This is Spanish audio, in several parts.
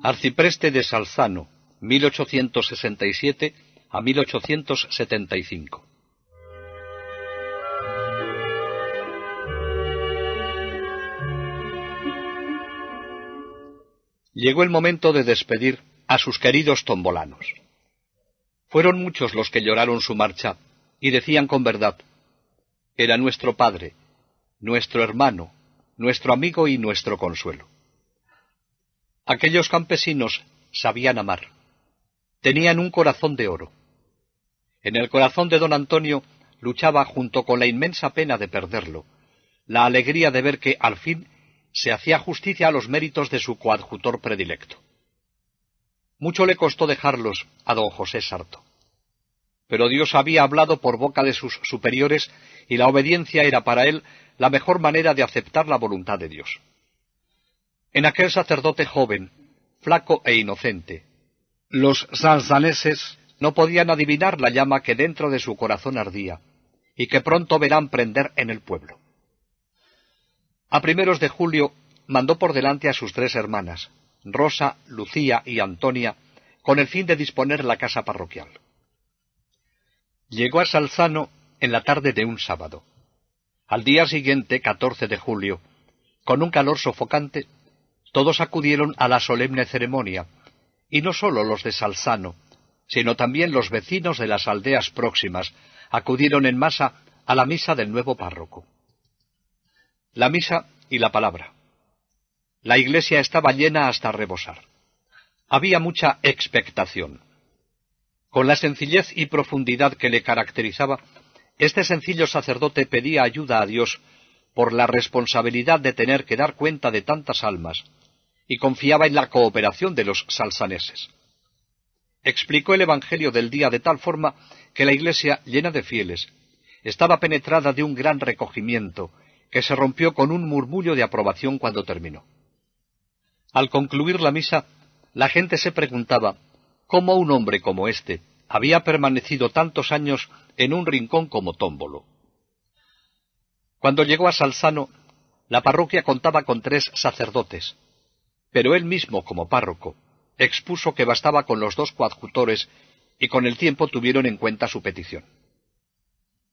Arcipreste de Salzano, 1867 a 1875. Llegó el momento de despedir a sus queridos tombolanos. Fueron muchos los que lloraron su marcha y decían con verdad: era nuestro padre, nuestro hermano, nuestro amigo y nuestro consuelo. Aquellos campesinos sabían amar. Tenían un corazón de oro. En el corazón de don Antonio luchaba, junto con la inmensa pena de perderlo, la alegría de ver que, al fin, se hacía justicia a los méritos de su coadjutor predilecto. Mucho le costó dejarlos a don José Sarto. Pero Dios había hablado por boca de sus superiores y la obediencia era para él la mejor manera de aceptar la voluntad de Dios. En aquel sacerdote joven, flaco e inocente, los salzaneses no podían adivinar la llama que dentro de su corazón ardía y que pronto verán prender en el pueblo. A primeros de julio mandó por delante a sus 3 hermanas, Rosa, Lucía y Antonia, con el fin de disponer la casa parroquial. Llegó a Salzano en la tarde de un sábado. Al día siguiente, 14 de julio, con un calor sofocante, todos acudieron a la solemne ceremonia, y no sólo los de Salzano, sino también los vecinos de las aldeas próximas acudieron en masa a la misa del nuevo párroco. La misa y la palabra. La iglesia estaba llena hasta rebosar. Había mucha expectación. Con la sencillez y profundidad que le caracterizaba, este sencillo sacerdote pedía ayuda a Dios por la responsabilidad de tener que dar cuenta de tantas almas, y confiaba en la cooperación de los salzaneses. Explicó el Evangelio del día de tal forma que la iglesia, llena de fieles, estaba penetrada de un gran recogimiento, que se rompió con un murmullo de aprobación cuando terminó. Al concluir la misa, la gente se preguntaba cómo un hombre como éste había permanecido tantos años en un rincón como Tómbolo. Cuando llegó a Salzano, la parroquia contaba con 3 sacerdotes, pero él mismo, como párroco, expuso que bastaba con los 2 coadjutores y con el tiempo tuvieron en cuenta su petición.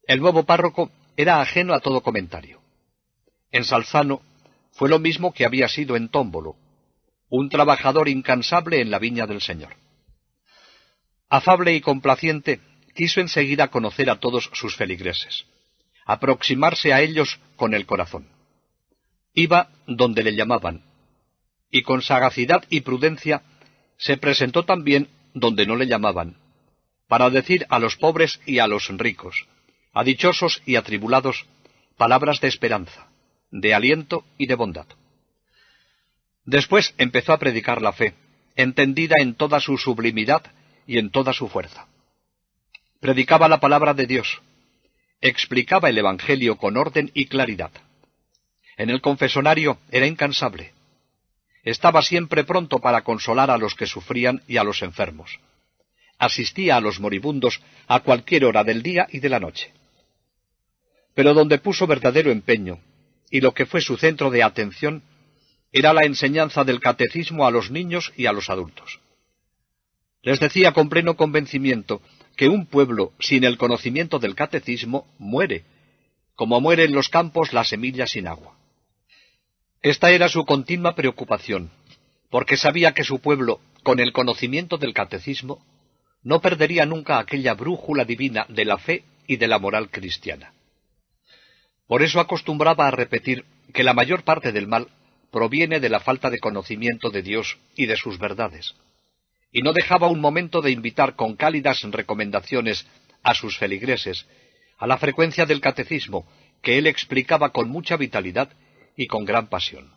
El nuevo párroco era ajeno a todo comentario. En Salzano fue lo mismo que había sido en Tómbolo, un trabajador incansable en la viña del Señor. Afable y complaciente, quiso enseguida conocer a todos sus feligreses, aproximarse a ellos con el corazón. Iba donde le llamaban, y con sagacidad y prudencia se presentó también donde no le llamaban, para decir a los pobres y a los ricos, a dichosos y atribulados, palabras de esperanza, de aliento y de bondad. Después empezó a predicar la fe, entendida en toda su sublimidad y en toda su fuerza. Predicaba la palabra de Dios, explicaba el Evangelio con orden y claridad. En el confesonario era incansable. Estaba siempre pronto para consolar a los que sufrían y a los enfermos. Asistía a los moribundos a cualquier hora del día y de la noche. Pero donde puso verdadero empeño, y lo que fue su centro de atención, era la enseñanza del catecismo a los niños y a los adultos. Les decía con pleno convencimiento que un pueblo sin el conocimiento del catecismo muere, como muere en los campos la semilla sin agua. Esta era su continua preocupación, porque sabía que su pueblo, con el conocimiento del catecismo, no perdería nunca aquella brújula divina de la fe y de la moral cristiana. Por eso acostumbraba a repetir que la mayor parte del mal proviene de la falta de conocimiento de Dios y de sus verdades, y no dejaba un momento de invitar con cálidas recomendaciones a sus feligreses a la frecuencia del catecismo, que él explicaba con mucha vitalidad y con gran pasión.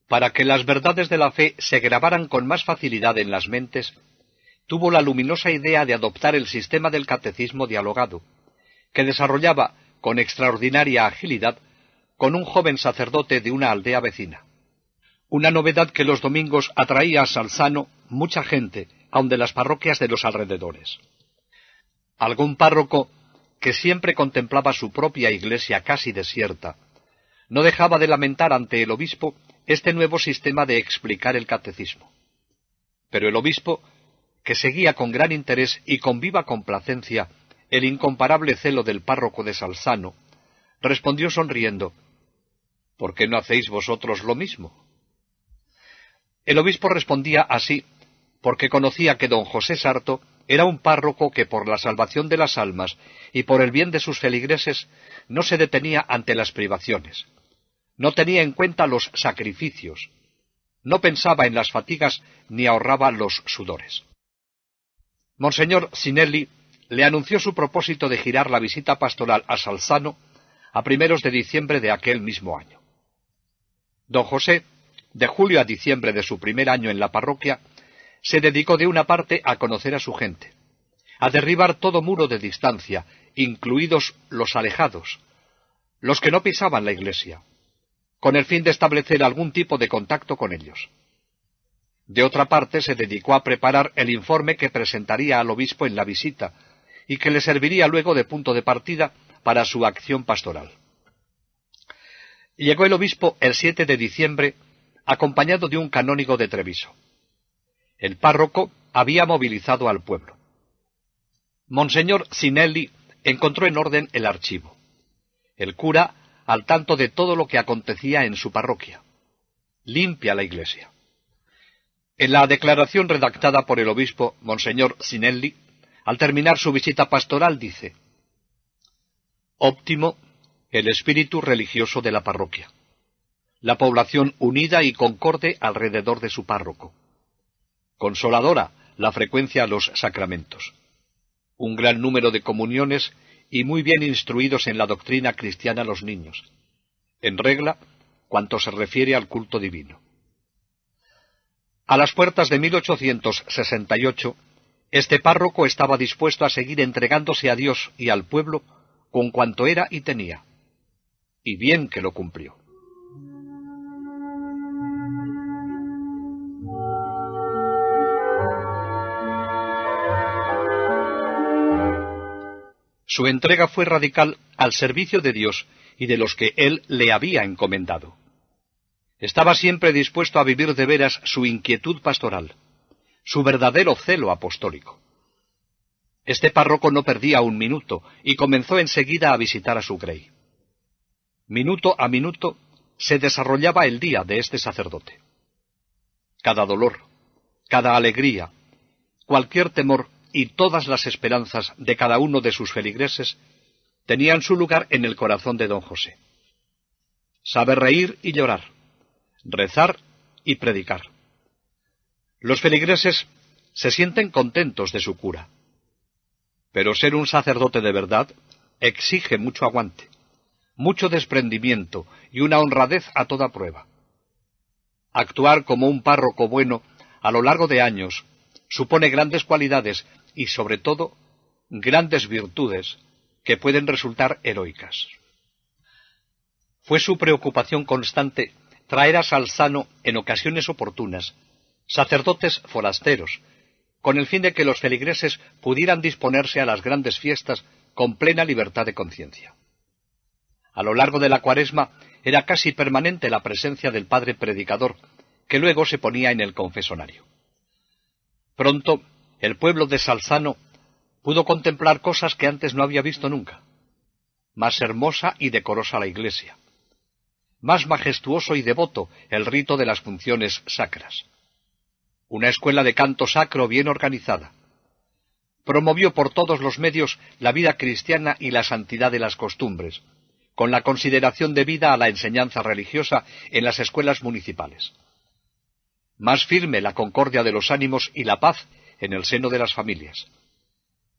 Para que las verdades de la fe se grabaran con más facilidad en las mentes, tuvo la luminosa idea de adoptar el sistema del catecismo dialogado, que desarrollaba con extraordinaria agilidad con un joven sacerdote de una aldea vecina. una novedad que los domingos atraía a Salzano mucha gente, aun de las parroquias de los alrededores. Algún párroco, que siempre contemplaba su propia iglesia casi desierta, no dejaba de lamentar ante el obispo este nuevo sistema de explicar el catecismo. Pero el obispo, que seguía con gran interés y con viva complacencia el incomparable celo del párroco de Salzano, respondió sonriendo: ¿por qué no hacéis vosotros lo mismo? El obispo respondía así porque conocía que don José Sarto era un párroco que por la salvación de las almas y por el bien de sus feligreses no se detenía ante las privaciones, no tenía en cuenta los sacrificios, no pensaba en las fatigas ni ahorraba los sudores. Monseñor Sinelli le anunció su propósito de girar la visita pastoral a Salzano a primeros de diciembre de aquel mismo año. Don José, de julio a diciembre de su primer año en la parroquia, se dedicó de una parte a conocer a su gente, a derribar todo muro de distancia, incluidos los alejados, los que no pisaban la iglesia, con el fin de establecer algún tipo de contacto con ellos. De otra parte, se dedicó a preparar el informe que presentaría al obispo en la visita y que le serviría luego de punto de partida para su acción pastoral. Llegó el obispo el 7 de diciembre, acompañado de un canónigo de Treviso. El párroco había movilizado al pueblo. Monseñor Sinelli encontró en orden el archivo. El cura al tanto de todo lo que acontecía en su parroquia. Limpia la iglesia. En la declaración redactada por el obispo Monseñor Sinelli, al terminar su visita pastoral, dice: óptimo el espíritu religioso de la parroquia, la población unida y concorde alrededor de su párroco, consoladora la frecuencia a los sacramentos, un gran número de comuniones y muy bien instruidos en la doctrina cristiana los niños, en regla cuanto se refiere al culto divino. A las puertas de 1868, este párroco estaba dispuesto a seguir entregándose a Dios y al pueblo con cuanto era y tenía, y bien que lo cumplió. Su entrega fue radical al servicio de Dios y de los que Él le había encomendado. Estaba siempre dispuesto a vivir de veras su inquietud pastoral, su verdadero celo apostólico. Este párroco no perdía un minuto y comenzó enseguida a visitar a su grey. Minuto a minuto se desarrollaba el día de este sacerdote. Cada dolor, cada alegría, cualquier temor y todas las esperanzas de cada uno de sus feligreses tenían su lugar en el corazón de don José. Sabe reír y llorar, rezar y predicar. Los feligreses se sienten contentos de su cura. Pero ser un sacerdote de verdad exige mucho aguante, mucho desprendimiento y una honradez a toda prueba. Actuar como un párroco bueno a lo largo de años supone grandes cualidades y, sobre todo, grandes virtudes que pueden resultar heroicas. Fue su preocupación constante traer a Salzano, en ocasiones oportunas, sacerdotes forasteros, con el fin de que los feligreses pudieran disponerse a las grandes fiestas con plena libertad de conciencia. A lo largo de la Cuaresma era casi permanente la presencia del padre predicador, que luego se ponía en el confesonario. Pronto, el pueblo de Salzano pudo contemplar cosas que antes no había visto nunca. Más hermosa y decorosa la iglesia. Más majestuoso y devoto el rito de las funciones sacras. Una escuela de canto sacro bien organizada. Promovió por todos los medios la vida cristiana y la santidad de las costumbres, con la consideración debida a la enseñanza religiosa en las escuelas municipales. Más firme la concordia de los ánimos y la paz en el seno de las familias.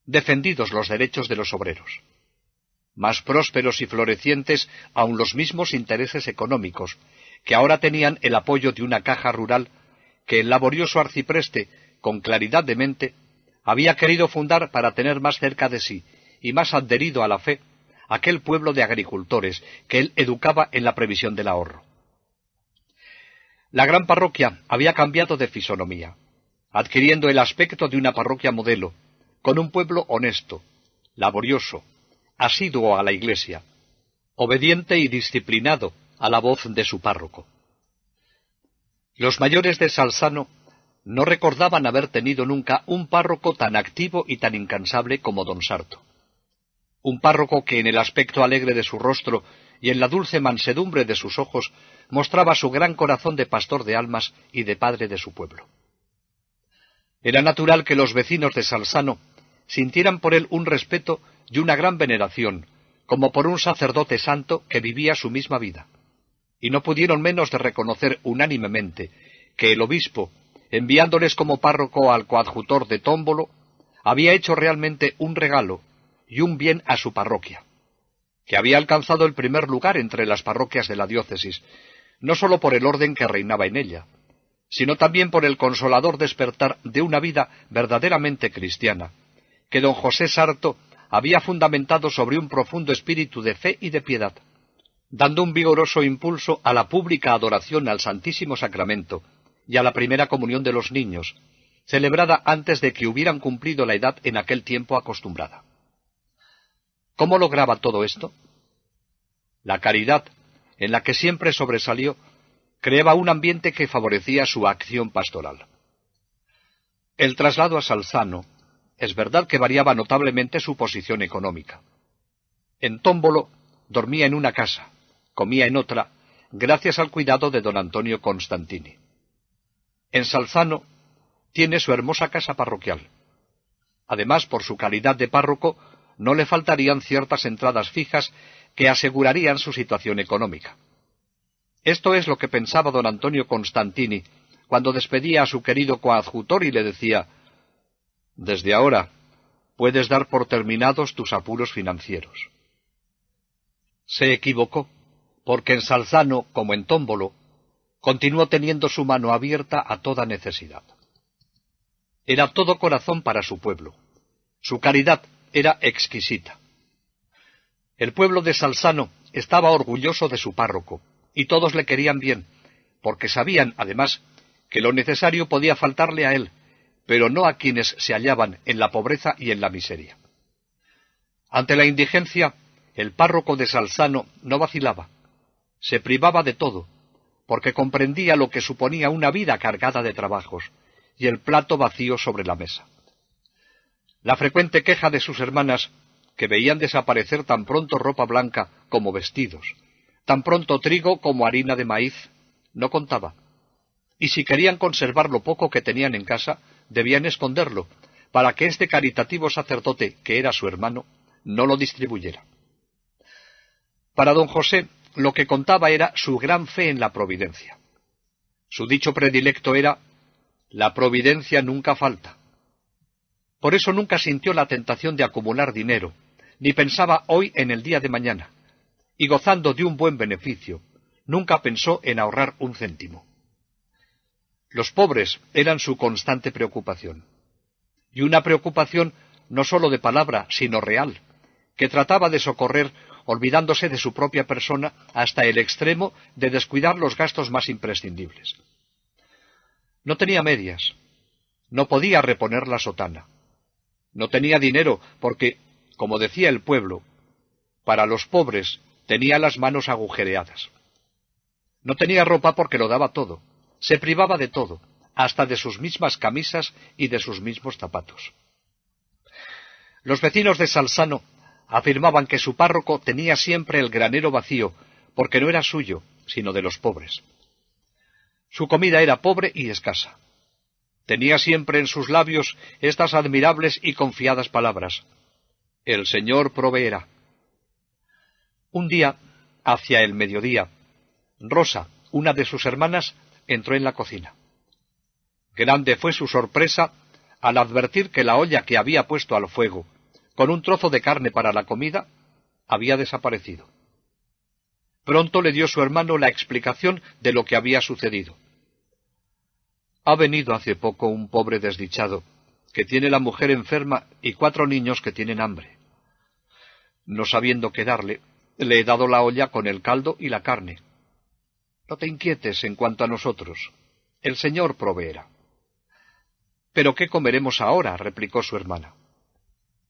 Defendidos los derechos de los obreros. Más prósperos y florecientes aun los mismos intereses económicos, que ahora tenían el apoyo de una caja rural que el laborioso arcipreste, con claridad de mente, había querido fundar para tener más cerca de sí y más adherido a la fe aquel pueblo de agricultores que él educaba en la previsión del ahorro. La gran parroquia había cambiado de fisonomía, adquiriendo el aspecto de una parroquia modelo, con un pueblo honesto, laborioso, asiduo a la iglesia, obediente y disciplinado a la voz de su párroco. Los mayores de Salzano no recordaban haber tenido nunca un párroco tan activo y tan incansable como don Sarto. Un párroco que en el aspecto alegre de su rostro y en la dulce mansedumbre de sus ojos mostraba su gran corazón de pastor de almas y de padre de su pueblo. Era natural que los vecinos de Salzano sintieran por él un respeto y una gran veneración, como por un sacerdote santo que vivía su misma vida, y no pudieron menos de reconocer unánimemente que el obispo, enviándoles como párroco al coadjutor de Tómbolo, había hecho realmente un regalo y un bien a su parroquia, que había alcanzado el primer lugar entre las parroquias de la diócesis, no sólo por el orden que reinaba en ella, sino también por el consolador despertar de una vida verdaderamente cristiana, que don José Sarto había fundamentado sobre un profundo espíritu de fe y de piedad, dando un vigoroso impulso a la pública adoración al Santísimo Sacramento y a la primera comunión de los niños, celebrada antes de que hubieran cumplido la edad en aquel tiempo acostumbrada. ¿Cómo lograba todo esto? La caridad, en la que siempre sobresalió, creaba un ambiente que favorecía su acción pastoral. El traslado a Salzano, es verdad que variaba notablemente su posición económica. En Tómbolo dormía en una casa, comía en otra, gracias al cuidado de don Antonio Constantini. En Salzano tiene su hermosa casa parroquial. Además, por su calidad de párroco, no le faltarían ciertas entradas fijas que asegurarían su situación económica. Esto es lo que pensaba don Antonio Constantini cuando despedía a su querido coadjutor y le decía: «Desde ahora puedes dar por terminados tus apuros financieros». Se equivocó, porque en Salzano, como en Tómbolo, continuó teniendo su mano abierta a toda necesidad. Era todo corazón para su pueblo. Su caridad era exquisita. El pueblo de Salzano estaba orgulloso de su párroco, y todos le querían bien, porque sabían, además, que lo necesario podía faltarle a él, pero no a quienes se hallaban en la pobreza y en la miseria. Ante la indigencia, el párroco de Salzano no vacilaba. Se privaba de todo, porque comprendía lo que suponía una vida cargada de trabajos y el plato vacío sobre la mesa. La frecuente queja de sus hermanas, que veían desaparecer tan pronto ropa blanca como vestidos, tan pronto trigo como harina de maíz, no contaba. Y si querían conservar lo poco que tenían en casa, debían esconderlo, para que este caritativo sacerdote, que era su hermano, no lo distribuyera. Para don José, lo que contaba era su gran fe en la providencia. Su dicho predilecto era: «La providencia nunca falta». Por eso nunca sintió la tentación de acumular dinero, ni pensaba hoy en el día de mañana, y gozando de un buen beneficio, nunca pensó en ahorrar un céntimo. Los pobres eran su constante preocupación, y una preocupación no sólo de palabra, sino real, que trataba de socorrer olvidándose de su propia persona hasta el extremo de descuidar los gastos más imprescindibles. No tenía medias, no podía reponer la sotana, no tenía dinero porque, como decía el pueblo, para los pobres tenía las manos agujereadas. No tenía ropa porque lo daba todo, se privaba de todo, hasta de sus mismas camisas y de sus mismos zapatos. Los vecinos de Salzano afirmaban que su párroco tenía siempre el granero vacío, porque no era suyo, sino de los pobres. Su comida era pobre y escasa. Tenía siempre en sus labios estas admirables y confiadas palabras: «El Señor proveerá». Un día, hacia el mediodía, Rosa, una de sus hermanas, entró en la cocina. Grande fue su sorpresa al advertir que la olla que había puesto al fuego, con un trozo de carne para la comida, había desaparecido. Pronto le dio su hermano la explicación de lo que había sucedido. «Ha venido hace poco un pobre desdichado, que tiene la mujer enferma y 4 niños que tienen hambre. No sabiendo qué darle, le he dado la olla con el caldo y la carne. No te inquietes en cuanto a nosotros. El Señor proveerá. —¿Pero qué comeremos ahora? —replicó su hermana.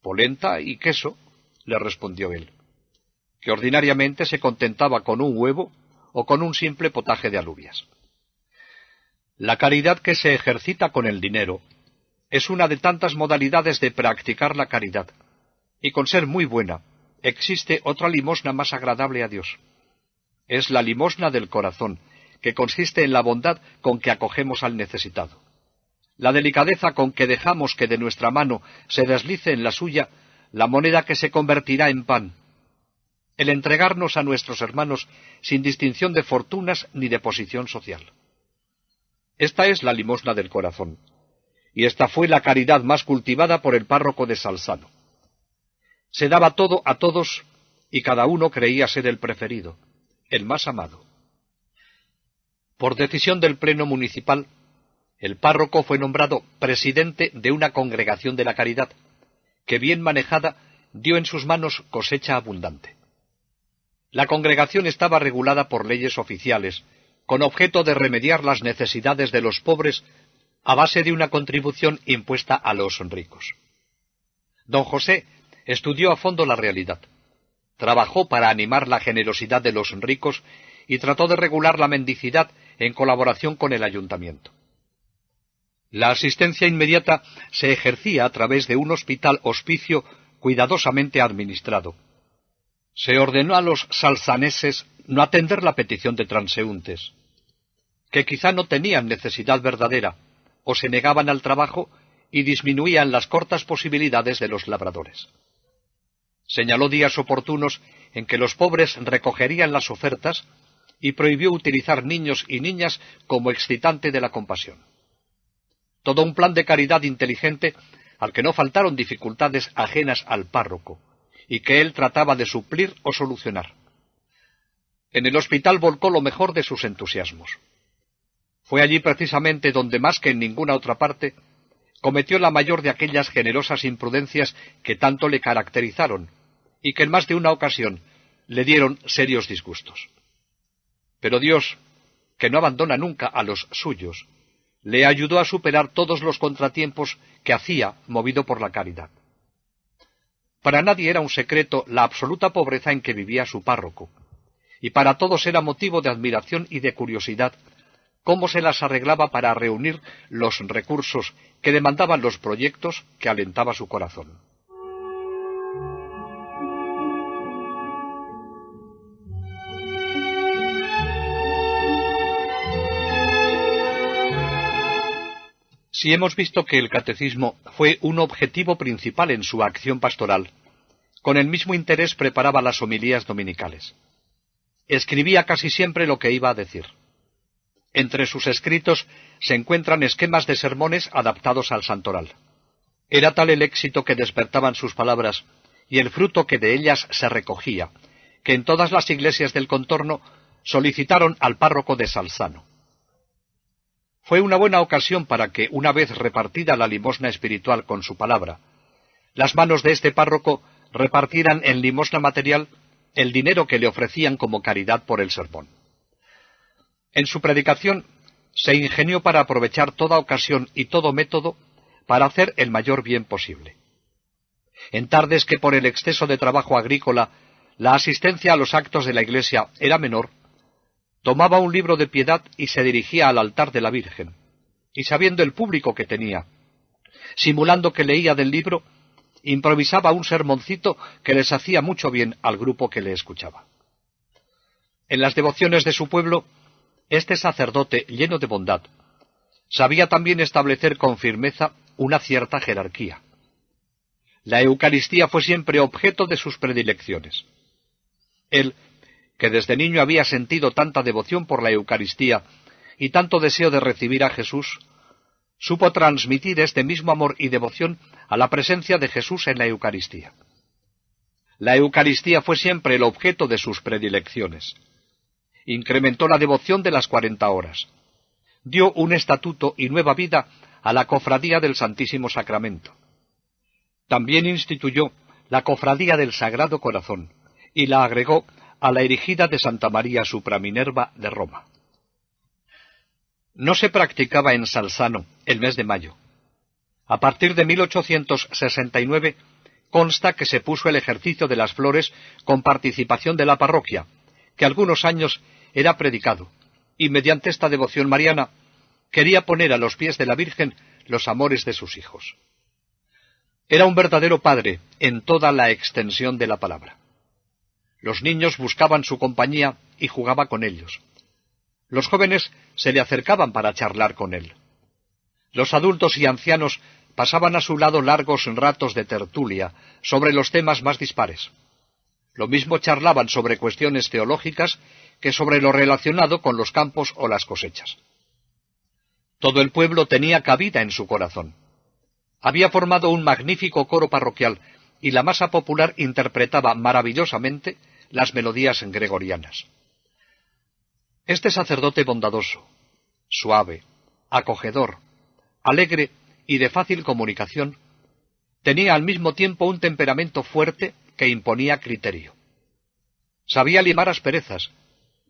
—Polenta y queso —le respondió él, que ordinariamente se contentaba con un huevo o con un simple potaje de alubias. La caridad que se ejercita con el dinero es una de tantas modalidades de practicar la caridad, y con ser muy buena, existe otra limosna más agradable a Dios. Es la limosna del corazón, que consiste en la bondad con que acogemos al necesitado. La delicadeza con que dejamos que de nuestra mano se deslice en la suya la moneda que se convertirá en pan. El entregarnos a nuestros hermanos sin distinción de fortunas ni de posición social. Esta es la limosna del corazón, y esta fue la caridad más cultivada por el párroco de Salzano. Se daba todo a todos, y cada uno creía ser el preferido, el más amado. Por decisión del Pleno Municipal, el párroco fue nombrado presidente de una congregación de la caridad, que bien manejada dio en sus manos cosecha abundante. La congregación estaba regulada por leyes oficiales, con objeto de remediar las necesidades de los pobres a base de una contribución impuesta a los ricos. Don José estudió a fondo la realidad, trabajó para animar la generosidad de los ricos y trató de regular la mendicidad en colaboración con el ayuntamiento. La asistencia inmediata se ejercía a través de un hospital-hospicio cuidadosamente administrado. Se ordenó a los salzaneses no atender la petición de transeúntes, que quizá no tenían necesidad verdadera, o se negaban al trabajo y disminuían las cortas posibilidades de los labradores. Señaló días oportunos en que los pobres recogerían las ofertas y prohibió utilizar niños y niñas como excitante de la compasión. Todo un plan de caridad inteligente al que no faltaron dificultades ajenas al párroco, y que él trataba de suplir o solucionar. En el hospital volcó lo mejor de sus entusiasmos. Fue allí precisamente donde, más que en ninguna otra parte, cometió la mayor de aquellas generosas imprudencias que tanto le caracterizaron, y que en más de una ocasión le dieron serios disgustos. Pero Dios, que no abandona nunca a los suyos, le ayudó a superar todos los contratiempos que hacía movido por la caridad. Para nadie era un secreto la absoluta pobreza en que vivía su párroco, y para todos era motivo de admiración y de curiosidad cómo se las arreglaba para reunir los recursos que demandaban los proyectos que alentaba su corazón. Si hemos visto que el catecismo fue un objetivo principal en su acción pastoral, con el mismo interés preparaba las homilías dominicales. Escribía casi siempre lo que iba a decir. Entre sus escritos se encuentran esquemas de sermones adaptados al santoral. Era tal el éxito que despertaban sus palabras y el fruto que de ellas se recogía, que en todas las iglesias del contorno solicitaron al párroco de Salzano. Fue una buena ocasión para que, una vez repartida la limosna espiritual con su palabra, las manos de este párroco repartieran en limosna material el dinero que le ofrecían como caridad por el sermón. En su predicación se ingenió para aprovechar toda ocasión y todo método para hacer el mayor bien posible. En tardes que por el exceso de trabajo agrícola la asistencia a los actos de la iglesia era menor, tomaba un libro de piedad y se dirigía al altar de la Virgen, y sabiendo el público que tenía, simulando que leía del libro, improvisaba un sermoncito que les hacía mucho bien al grupo que le escuchaba. En las devociones de su pueblo, este sacerdote, lleno de bondad, sabía también establecer con firmeza una cierta jerarquía. La Eucaristía fue siempre objeto de sus predilecciones. Él, que desde niño había sentido tanta devoción por la Eucaristía y tanto deseo de recibir a Jesús, supo transmitir este mismo amor y devoción a la presencia de Jesús en la Eucaristía. La Eucaristía fue siempre el objeto de sus predilecciones. Incrementó la devoción de las 40 horas. Dio un estatuto y nueva vida a la Cofradía del Santísimo Sacramento. También instituyó la Cofradía del Sagrado Corazón y la agregó a la erigida de Santa María Supraminerva de Roma. No se practicaba en Salzano el mes de mayo. A partir de 1869 consta que se puso el ejercicio de las flores con participación de la parroquia, que algunos años era predicado, y mediante esta devoción mariana quería poner a los pies de la Virgen los amores de sus hijos. Era un verdadero padre en toda la extensión de la palabra. Los niños buscaban su compañía y jugaba con ellos. Los jóvenes se le acercaban para charlar con él. Los adultos y ancianos pasaban a su lado largos ratos de tertulia sobre los temas más dispares. Lo mismo charlaban sobre cuestiones teológicas que sobre lo relacionado con los campos o las cosechas. Todo el pueblo tenía cabida en su corazón. Había formado un magnífico coro parroquial y la masa popular interpretaba maravillosamente las melodías gregorianas. Este sacerdote bondadoso, suave, acogedor, alegre y de fácil comunicación, tenía al mismo tiempo un temperamento fuerte que imponía criterio. Sabía limar asperezas,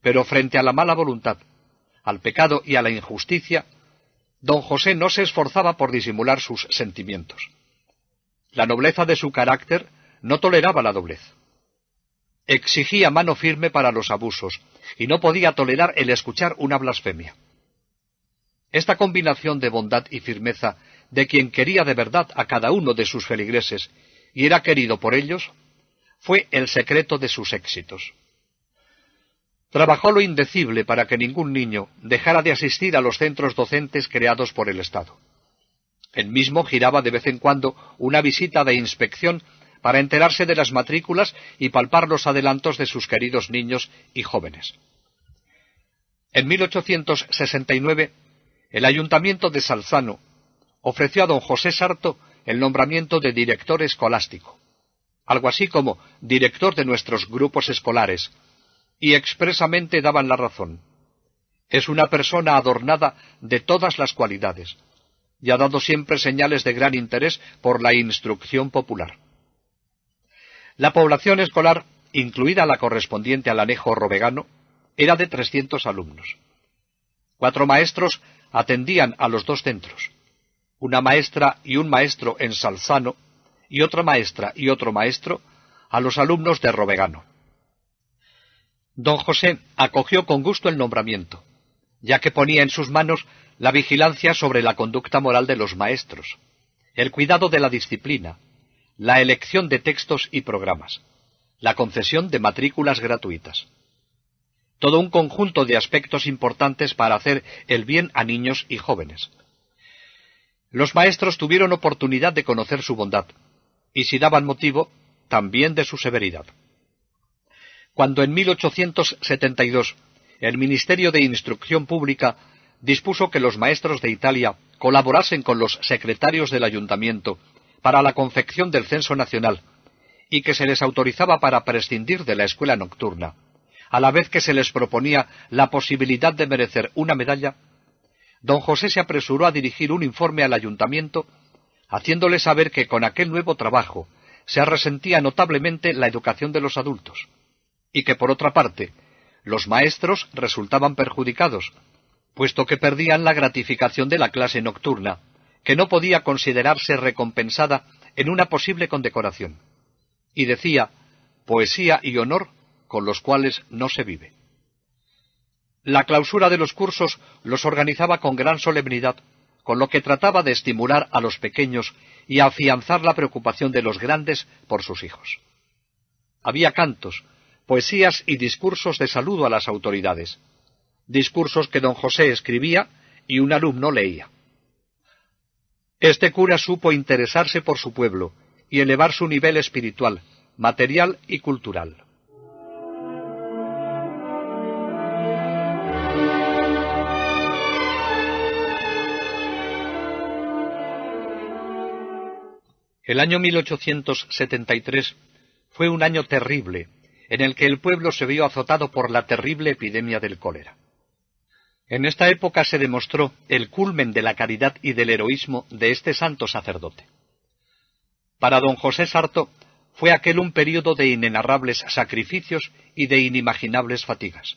pero frente a la mala voluntad, al pecado y a la injusticia, don José no se esforzaba por disimular sus sentimientos. La nobleza de su carácter no toleraba la doblez. Exigía mano firme para los abusos, y no podía tolerar el escuchar una blasfemia. Esta combinación de bondad y firmeza de quien quería de verdad a cada uno de sus feligreses y era querido por ellos, fue el secreto de sus éxitos. Trabajó lo indecible para que ningún niño dejara de asistir a los centros docentes creados por el Estado. Él mismo giraba de vez en cuando una visita de inspección para enterarse de las matrículas y palpar los adelantos de sus queridos niños y jóvenes. En 1869, el Ayuntamiento de Salzano ofreció a don José Sarto el nombramiento de director escolástico, algo así como director de nuestros grupos escolares, y expresamente daban la razón. Es una persona adornada de todas las cualidades, y ha dado siempre señales de gran interés por la instrucción popular. La población escolar, incluida la correspondiente al anejo robegano, era de 300 alumnos. 4 maestros atendían a los 2 centros, una maestra y un maestro en Salzano, y otra maestra y otro maestro a los alumnos de Robegano. Don José acogió con gusto el nombramiento, ya que ponía en sus manos la vigilancia sobre la conducta moral de los maestros, el cuidado de la disciplina, la elección de textos y programas, la concesión de matrículas gratuitas. Todo un conjunto de aspectos importantes para hacer el bien a niños y jóvenes. Los maestros tuvieron oportunidad de conocer su bondad, y si daban motivo, también de su severidad. Cuando en 1872 el Ministerio de Instrucción Pública dispuso que los maestros de Italia colaborasen con los secretarios del ayuntamiento para la confección del censo nacional, y que se les autorizaba para prescindir de la escuela nocturna, a la vez que se les proponía la posibilidad de merecer una medalla, don José se apresuró a dirigir un informe al ayuntamiento, haciéndole saber que con aquel nuevo trabajo se resentía notablemente la educación de los adultos, y que por otra parte, los maestros resultaban perjudicados, puesto que perdían la gratificación de la clase nocturna, que no podía considerarse recompensada en una posible condecoración. Y decía, poesía y honor con los cuales no se vive. La clausura de los cursos los organizaba con gran solemnidad, con lo que trataba de estimular a los pequeños y afianzar la preocupación de los grandes por sus hijos. Había cantos, poesías y discursos de saludo a las autoridades, discursos que don José escribía y un alumno leía. Este cura supo interesarse por su pueblo y elevar su nivel espiritual, material y cultural. El año 1873 fue un año terrible, en el que el pueblo se vio azotado por la terrible epidemia del cólera. En esta época se demostró el culmen de la caridad y del heroísmo de este santo sacerdote. Para don José Sarto fue aquel un período de inenarrables sacrificios y de inimaginables fatigas.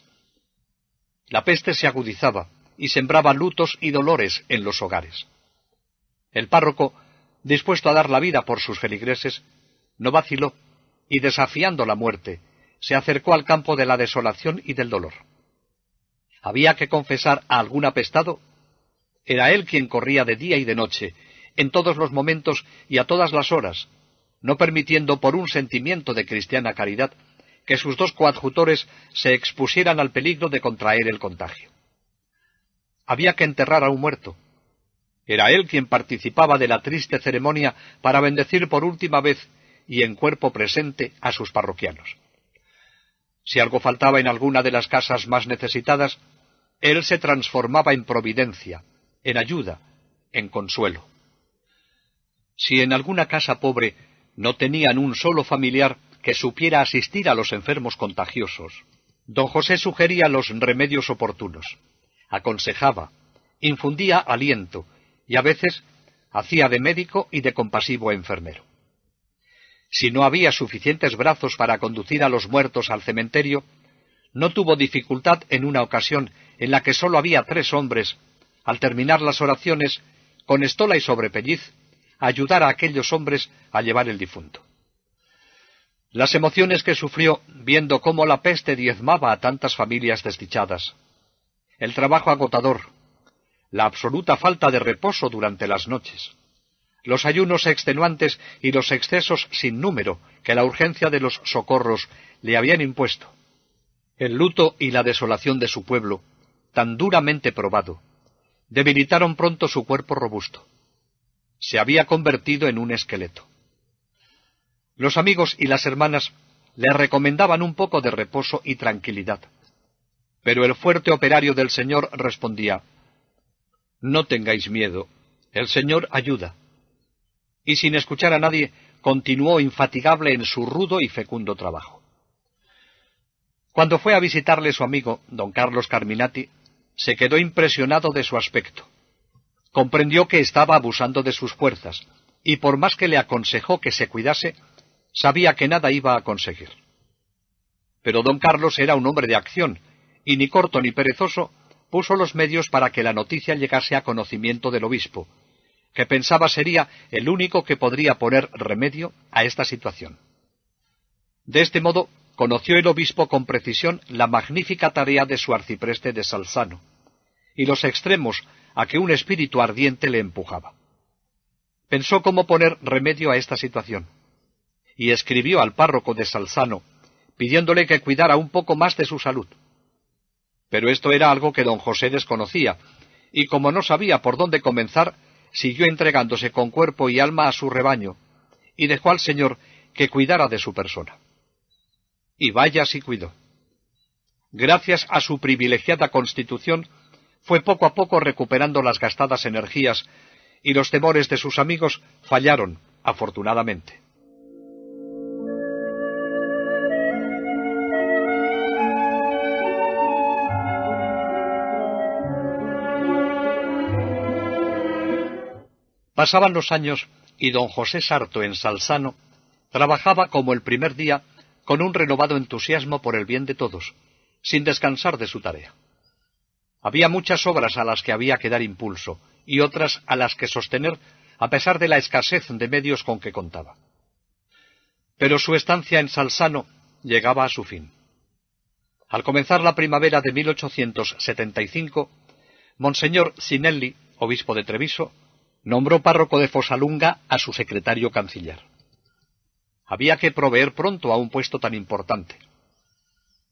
La peste se agudizaba, y sembraba lutos y dolores en los hogares. El párroco, dispuesto a dar la vida por sus feligreses, no vaciló y, desafiando la muerte, se acercó al campo de la desolación y del dolor. ¿Había que confesar a algún apestado? Era él quien corría de día y de noche, en todos los momentos y a todas las horas, no permitiendo por un sentimiento de cristiana caridad que sus dos coadjutores se expusieran al peligro de contraer el contagio. Había que enterrar a un muerto. Era él quien participaba de la triste ceremonia para bendecir por última vez y en cuerpo presente a sus parroquianos. Si algo faltaba en alguna de las casas más necesitadas, él se transformaba en providencia, en ayuda, en consuelo. Si en alguna casa pobre no tenían un solo familiar que supiera asistir a los enfermos contagiosos, don José sugería los remedios oportunos, aconsejaba, infundía aliento y a veces hacía de médico y de compasivo enfermero. Si no había suficientes brazos para conducir a los muertos al cementerio, no tuvo dificultad en una ocasión en la que sólo había 3 hombres, al terminar las oraciones, con estola y sobrepelliz, ayudar a aquellos hombres a llevar el difunto. Las emociones que sufrió viendo cómo la peste diezmaba a tantas familias desdichadas, el trabajo agotador, la absoluta falta de reposo durante las noches, los ayunos extenuantes y los excesos sin número que la urgencia de los socorros le habían impuesto, el luto y la desolación de su pueblo, tan duramente probado, debilitaron pronto su cuerpo robusto. Se había convertido en un esqueleto. Los amigos y las hermanas le recomendaban un poco de reposo y tranquilidad, pero el fuerte operario del Señor respondía: «No tengáis miedo, el Señor ayuda». Y sin escuchar a nadie, continuó infatigable en su rudo y fecundo trabajo. Cuando fue a visitarle su amigo, don Carlos Carminati, se quedó impresionado de su aspecto. Comprendió que estaba abusando de sus fuerzas, y por más que le aconsejó que se cuidase, sabía que nada iba a conseguir. Pero don Carlos era un hombre de acción, y ni corto ni perezoso puso los medios para que la noticia llegase a conocimiento del obispo, que pensaba sería el único que podría poner remedio a esta situación. De este modo, conoció el obispo con precisión la magnífica tarea de su arcipreste de Salzano, y los extremos a que un espíritu ardiente le empujaba. Pensó cómo poner remedio a esta situación, y escribió al párroco de Salzano, pidiéndole que cuidara un poco más de su salud. Pero esto era algo que don José desconocía, y como no sabía por dónde comenzar, siguió entregándose con cuerpo y alma a su rebaño, y dejó al Señor que cuidara de su persona. Y vaya si cuidó. Gracias a su privilegiada constitución, fue poco a poco recuperando las gastadas energías, y los temores de sus amigos fallaron, afortunadamente. Pasaban los años y don José Sarto en Salzano trabajaba como el primer día con un renovado entusiasmo por el bien de todos, sin descansar de su tarea. Había muchas obras a las que había que dar impulso y otras a las que sostener a pesar de la escasez de medios con que contaba. Pero su estancia en Salzano llegaba a su fin. Al comenzar la primavera de 1875, Monseñor Sinelli, obispo de Treviso, nombró párroco de Fosalunga a su secretario canciller. Había que proveer pronto a un puesto tan importante.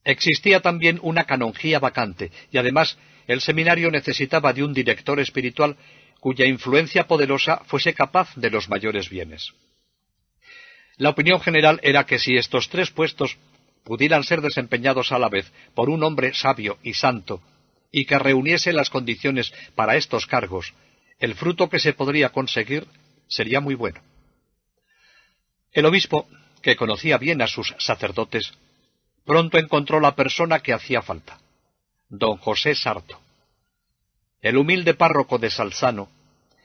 Existía también una canonjía vacante, y además el seminario necesitaba de un director espiritual cuya influencia poderosa fuese capaz de los mayores bienes. La opinión general era que si estos 3 puestos pudieran ser desempeñados a la vez por un hombre sabio y santo, y que reuniese las condiciones para estos cargos, el fruto que se podría conseguir sería muy bueno. El obispo, que conocía bien a sus sacerdotes, pronto encontró la persona que hacía falta, don José Sarto. El humilde párroco de Salzano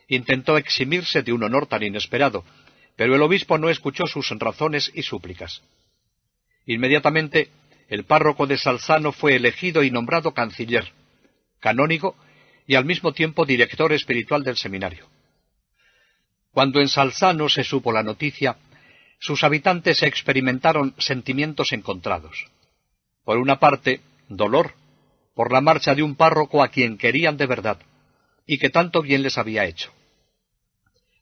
intentó eximirse de un honor tan inesperado, pero el obispo no escuchó sus razones y súplicas. Inmediatamente, el párroco de Salzano fue elegido y nombrado canciller, canónigo y al mismo tiempo director espiritual del seminario. Cuando en Salzano se supo la noticia, sus habitantes experimentaron sentimientos encontrados. Por una parte, dolor por la marcha de un párroco a quien querían de verdad y que tanto bien les había hecho.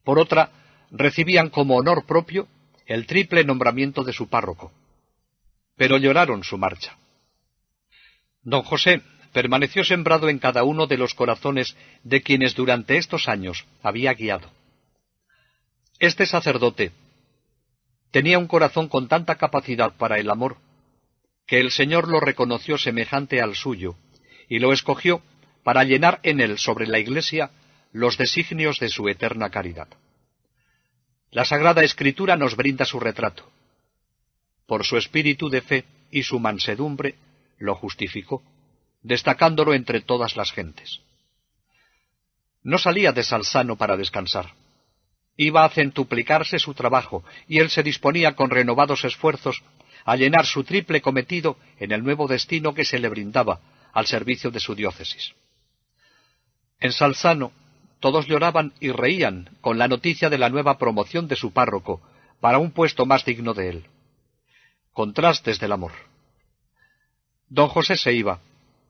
Por otra, recibían como honor propio el triple nombramiento de su párroco. Pero lloraron su marcha. Don José permaneció sembrado en cada uno de los corazones de quienes durante estos años había guiado. Este sacerdote tenía un corazón con tanta capacidad para el amor, que el Señor lo reconoció semejante al suyo, y lo escogió para llenar en él sobre la Iglesia los designios de su eterna caridad. La Sagrada Escritura nos brinda su retrato. Por su espíritu de fe y su mansedumbre lo justificó, destacándolo entre todas las gentes. No salía de Salzano para descansar. Iba a centuplicarse su trabajo, y él se disponía con renovados esfuerzos a llenar su triple cometido en el nuevo destino que se le brindaba al servicio de su diócesis. En Salzano todos lloraban y reían con la noticia de la nueva promoción de su párroco para un puesto más digno de él. Contrastes del amor. Don José se iba,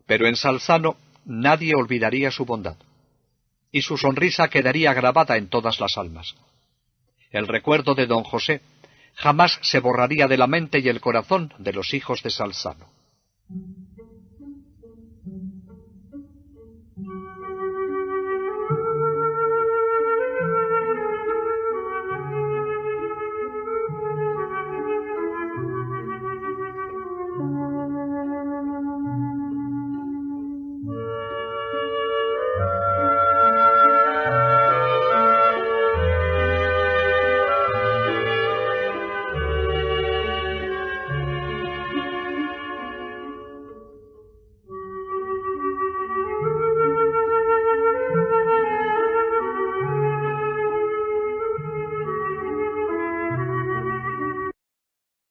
pero en Salzano nadie olvidaría su bondad, y su sonrisa quedaría grabada en todas las almas. El recuerdo de don José jamás se borraría de la mente y el corazón de los hijos de Salzano.